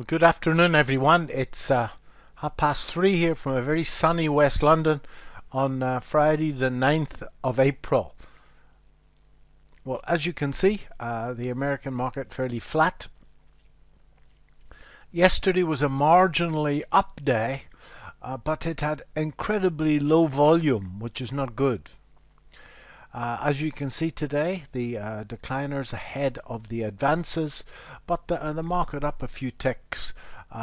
Well, good afternoon, everyone. It's 3:30 here from a very sunny West London on Friday, the 9th of April. Well, as you can see, the American market fairly flat. Yesterday was a marginally up day, but it had incredibly low volume, which is not good. As you can see today, the decliners ahead of the advances, but the market up a few ticks.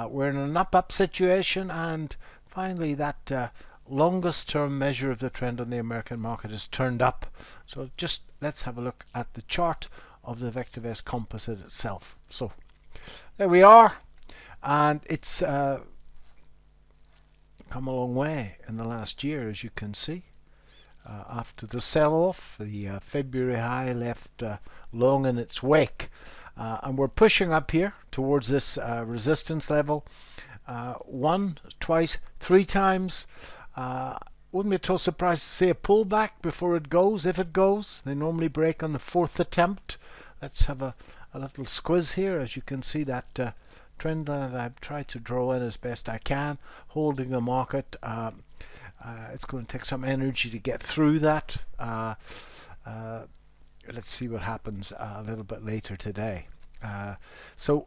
We're in an up situation, and finally that longest term measure of the trend on the American market is turned up. So just let's have a look at the chart of the VectorVest composite itself. So there we are, and it's come a long way in the last year, as you can see. After the sell-off, the February high left long in its wake, and we're pushing up here towards this resistance level one, twice, three times. Wouldn't be at all surprised to see a pullback before it goes, if it goes. They normally break on the fourth attempt. Let's have a little squiz here. As you can see, that trend line that I've tried to draw in as best I can, holding the market. It's going to take some energy to get through that. Let's see what happens a little bit later today. So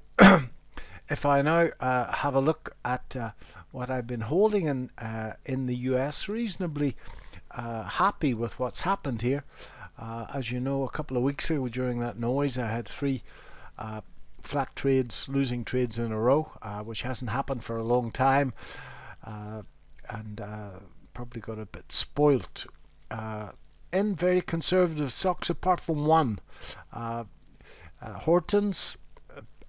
if I now have a look at what I've been holding in the US, reasonably happy with what's happened here. As you know, a couple of weeks ago during that noise, I had three flat trades, losing trades in a row, which hasn't happened for a long time, and probably got a bit spoilt in very conservative stocks, apart from one. Horton's,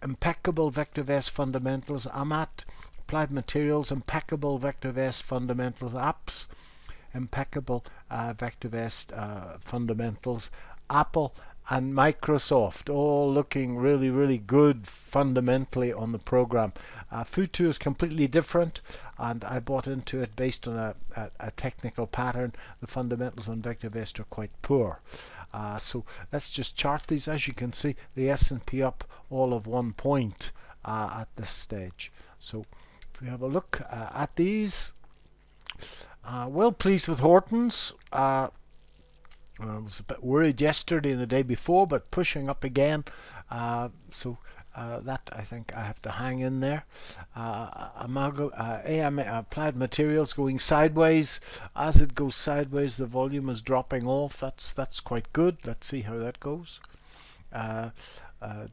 impeccable VectorVest fundamentals. Amat, Applied Materials, impeccable VectorVest fundamentals. Apps, impeccable VectorVest fundamentals. Apple and Microsoft, all looking really good fundamentally on the program. Futu is completely different, and I bought into it based on a technical pattern. The fundamentals on VectorVest are quite poor. So let's just chart these. As you can see, the S&P up all of 1 point at this stage. So if we have a look at these, well pleased with Horton's. I was a bit worried yesterday and the day before, but pushing up again. So that I think I have to hang in there. Applied Materials going sideways. As it goes sideways, the volume is dropping off. That's quite good. Let's see how that goes.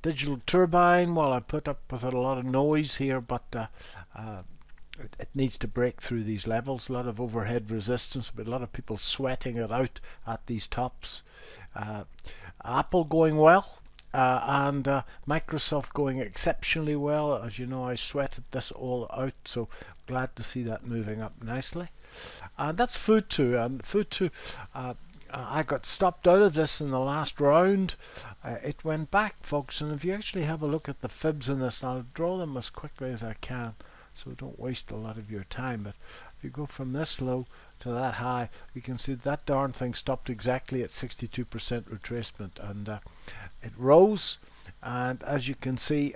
Digital Turbine, well, I put up with a lot of noise here, but it needs to break through these levels. A lot of overhead resistance, but a lot of people sweating it out at these tops. Apple going well, and Microsoft going exceptionally well. As you know, I sweated this all out, so glad to see that moving up nicely. And that's Futu, and Futu, I got stopped out of this in the last round. It went back, folks, and if you actually have a look at the fibs in this, and I'll draw them as quickly as I can, so don't waste a lot of your time. But if you go from this low to that high, you can see that darn thing stopped exactly at 62% retracement, and it rose. And as you can see,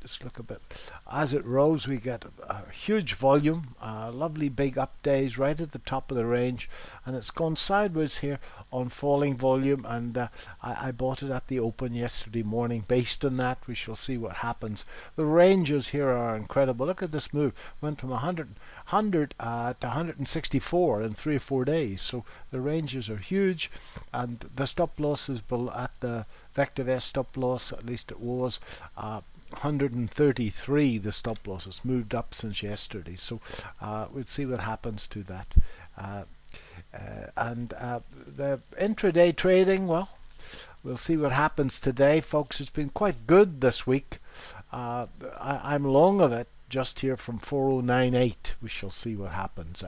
just look a bit, as it rose, we get a huge volume, lovely big up days right at the top of the range, and it's gone sideways here on falling volume, and I bought it at the open yesterday morning. Based on that, we shall see what happens. The ranges here are incredible. Look at this move, went from 100 to 164 in 3 or 4 days. So the ranges are huge, and the stop loss is at the VectorVest stop loss, at least it was 133. The stop loss has moved up since yesterday, so we'll see what happens to that. And the intraday trading, well, we'll see what happens today, folks. It's been quite good this week. I'm long of it just here from 4098. We shall see what happens.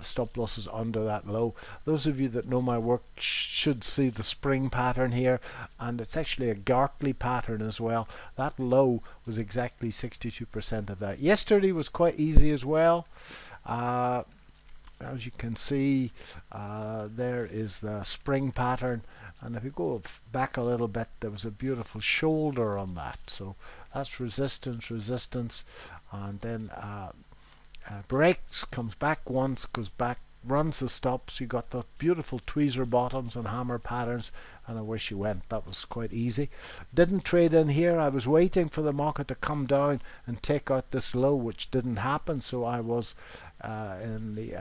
Stop losses under that low. Those of you that know my work should see the spring pattern here, and it's actually a Gartley pattern as well. That low was exactly 62% of that. Yesterday was quite easy as well. As you can see, there is the spring pattern, and if you go back a little bit, there was a beautiful shoulder on that. So that's resistance, resistance, and then breaks, comes back once, goes back, runs the stops. You got the beautiful tweezer bottoms and hammer patterns, and away she went. That was quite easy. Didn't trade in here. I was waiting for the market to come down and take out this low, which didn't happen. So I was, in the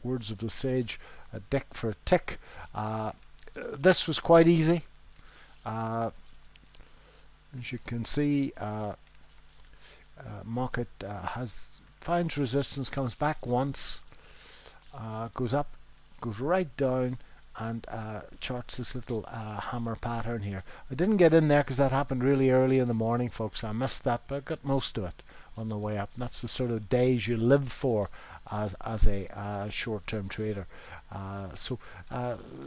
words of the sage, a dick for a tick. This was quite easy. As you can see, market finds resistance, comes back once, goes up, goes right down, and charts this little hammer pattern here. I didn't get in there because that happened really early in the morning, folks. I missed that, but I got most of it on the way up. And that's the sort of days you live for as a short-term trader. So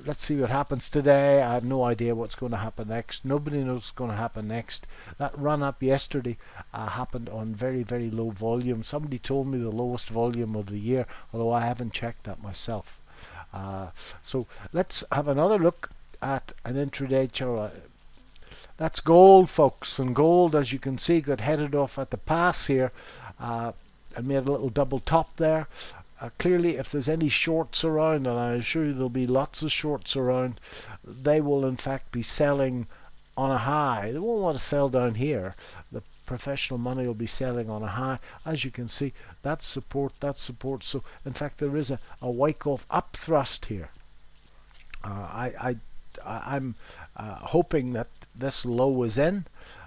let's see what happens today. I have no idea what's going to happen next. Nobody knows what's going to happen next. That run up yesterday happened on very, very low volume. Somebody told me the lowest volume of the year, although I haven't checked that myself. So let's have another look at an intraday chart. That's gold, folks, and gold, as you can see, got headed off at the pass here and made a little double top there. Clearly, if there's any shorts around, and I assure you there'll be lots of shorts around, they will in fact be selling on a high. They won't want to sell down here. The professional money will be selling on a high. As you can see, that's support, that's support. So in fact there is a Wyckoff up thrust here. I'm hoping that this low is in,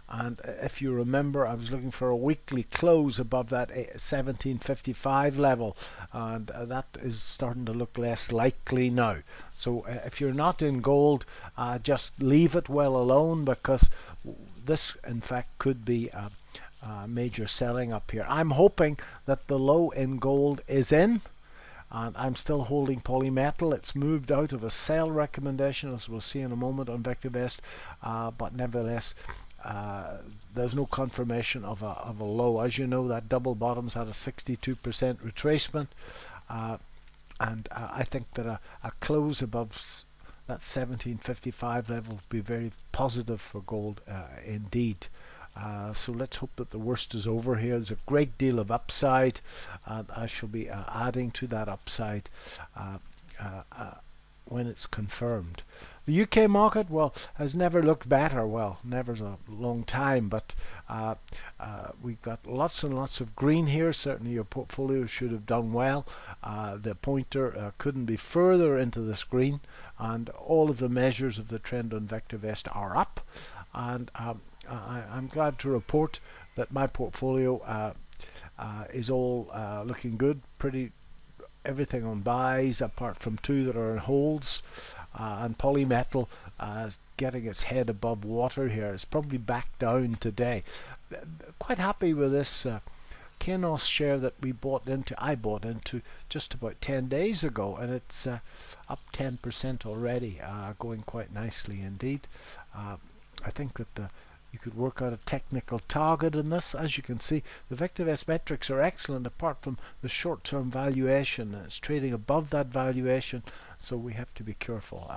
and if you remember, I was looking for a weekly close above that 1755 level, and that is starting to look less likely now. So if you're not in gold, just leave it well alone, because this in fact could be a major selling up here. I'm hoping that the low in gold is in, and I'm still holding polymetal. It's moved out of a sell recommendation, as we'll see in a moment on VectorVest, but nevertheless there's no confirmation of a low. As you know, that double bottom's had a 62% retracement, and I think that a close above that 1755 level would be very positive for gold indeed. So let's hope that the worst is over here. There's a great deal of upside, and I shall be adding to that upside when it's confirmed. The UK market, well, has never looked better. Well, never's a long time, but we've got lots and lots of green here. Certainly your portfolio should have done well. The pointer couldn't be further into this green, and all of the measures of the trend on VectorVest are up, and I'm glad to report that my portfolio is all looking good. Pretty everything on buys apart from two that are in holds, and polymetal is getting its head above water here. It's probably back down today. Quite happy with this Kenos share that I bought into just about 10 days ago, and it's up 10% already, going quite nicely indeed. I think that you could work out a technical target in this. As you can see, the VectorVest metrics are excellent apart from the short-term valuation. It's trading above that valuation, so we have to be careful.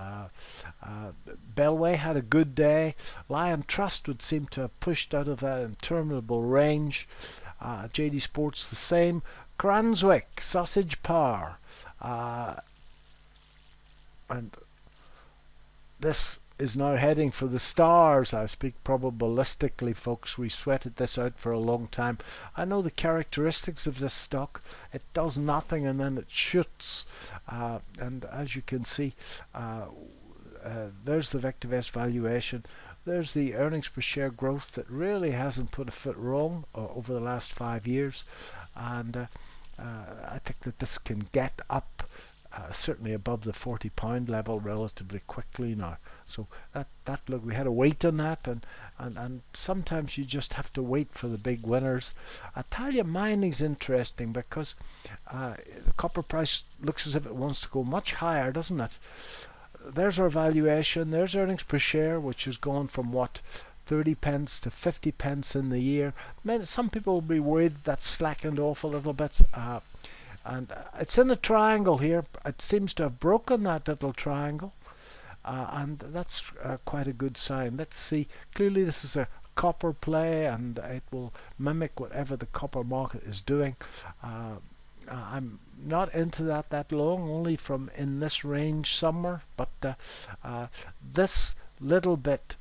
Bellway had a good day. Lion Trust would seem to have pushed out of that interminable range. JD Sports the same. Cranswick, Sausage Power, and this is now heading for the stars. I speak probabilistically, folks. We sweated this out for a long time. I know the characteristics of this stock. It does nothing and then it shoots, and as you can see, there's the VectorVest valuation. There's the earnings per share growth that really hasn't put a foot wrong over the last 5 years, and I think that this can get up certainly above the £40 level relatively quickly now. So that look, we had to wait on that, and sometimes you just have to wait for the big winners. I tell you, mining's interesting because the copper price looks as if it wants to go much higher, doesn't it? There's our valuation. There's earnings per share, which has gone from what, 30 pence to 50 pence in the year. Some people will be worried that's slackened off a little bit, and it's in a triangle here. It seems to have broken that little triangle, and that's quite a good sign. Let's see. Clearly this is a copper play, and it will mimic whatever the copper market is doing. I'm not into that long, only from in this range somewhere, but this little bit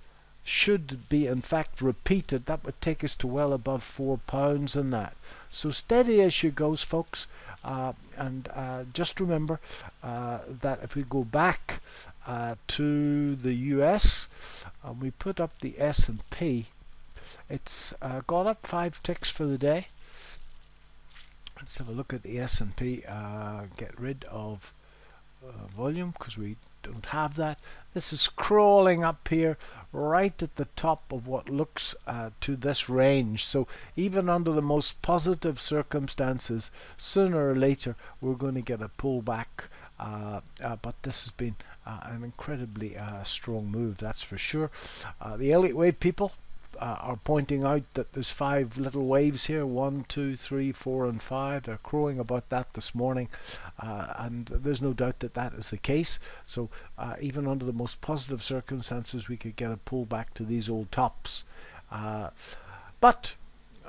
should be in fact repeated. That would take us to well above £4 in that. So steady as she goes, folks, and just remember that if we go back to the US and we put up the S&P, it's gone up 5 ticks for the day. Let's have a look at the S&P. Get rid of volume because we don't have that. This is crawling up here right at the top of what looks to this range. So even under the most positive circumstances, sooner or later we're going to get a pullback. But this has been an incredibly strong move, that's for sure. The Elliott Wave people are pointing out that there's 5 little waves here, 1, 2, 3, 4 and 5. They're crowing about that this morning, and there's no doubt that that is the case. So even under the most positive circumstances we could get a pullback to these old tops, but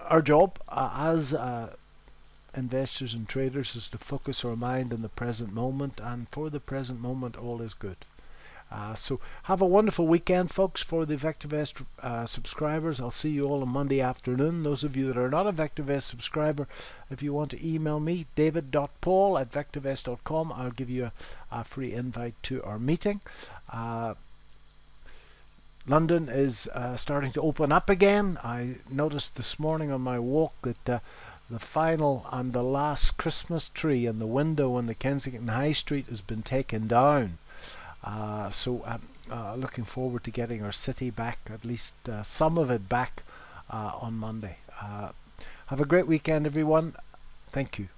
our job as investors and traders is to focus our mind in the present moment, and for the present moment all is good. So have a wonderful weekend, folks. For the VectorVest subscribers, I'll see you all on Monday afternoon. Those of you that are not a VectorVest subscriber, if you want to email me, david.paul@vectorvest.com, I'll give you a free invite to our meeting. London is starting to open up again. I noticed this morning on my walk that the final and the last Christmas tree in the window on the Kensington High Street has been taken down. So I'm looking forward to getting our city back, at least some of it back on Monday. Have a great weekend, everyone. Thank you.